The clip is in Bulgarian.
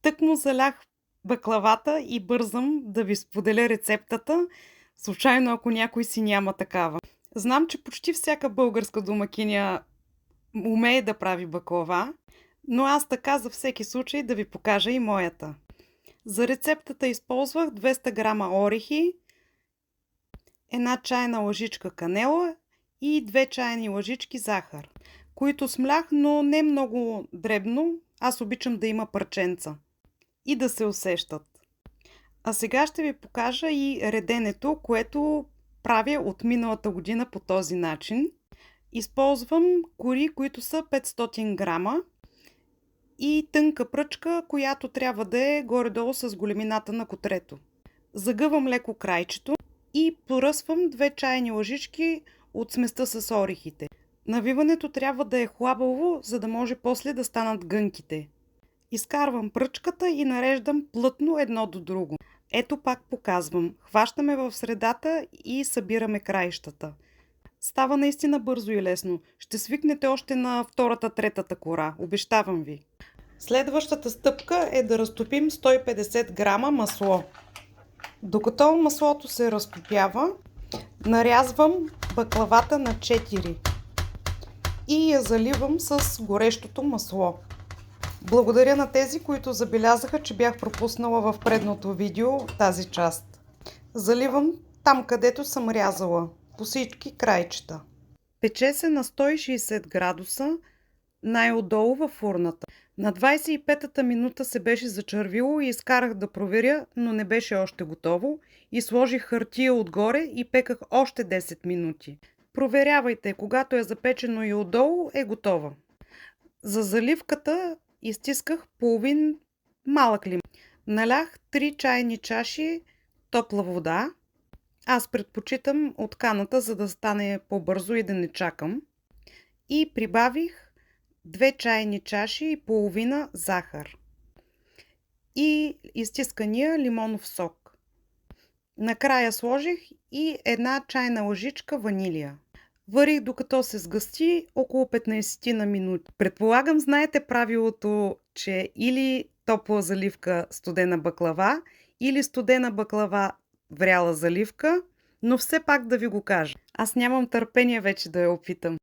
Тъкмо залях баклавата и бързам да ви споделя рецептата, случайно ако някой си няма такава. Знам, че почти всяка българска домакиня умее да прави баклава, но аз така за всеки случай да ви покажа и моята. За рецептата използвах 200 грама орехи, една чайна лъжичка канела и 2 чайни лъжички захар, които смлях, но не много дребно. Аз обичам да има парченца и да се усещат. А сега ще ви покажа и реденето, което правя от миналата година по този начин. Използвам кори, които са 500 грама и тънка пръчка, която трябва да е горе-долу с големината на котрето. Загъвам леко крайчето и поръсвам 2 чайни лъжички от сместа с орехите. Навиването трябва да е хлабаво, за да може после да станат гънките. Изкарвам пръчката и нареждам плътно едно до друго. Ето пак показвам. Хващаме в средата и събираме краищата. Става наистина бързо и лесно. Ще свикнете още на втората, третата кора. Обещавам ви. Следващата стъпка е да разтопим 150 грама масло. Докато маслото се разтопява, нарязвам баклавата на 4 и я заливам с горещото масло. Благодаря на тези, които забелязаха, че бях пропуснала в предното видео тази част. Заливам там, където съм рязала, по всички крайчета. Пече се на 160 градуса, най-отдолу във фурната. На 25-та минута се беше зачервило и изкарах да проверя, но не беше още готово и сложих хартия отгоре и пеках още 10 минути. Проверявайте, когато е запечено и отдолу, е готова. За заливката изтисках половин малък лимон. Налях 3 чайни чаши топла вода. Аз предпочитам от каната, за да стане по-бързо и да не чакам. И прибавих 2 чайни чаши и половина захар. И изтискания лимонов сок. Накрая сложих и една чайна лъжичка ванилия. Варих докато се сгъсти около 15 на минути. Предполагам, знаете правилото, че или топла заливка студена баклава, или студена баклава вряла заливка, но все пак да ви го кажа. Аз нямам търпение вече да я опитам.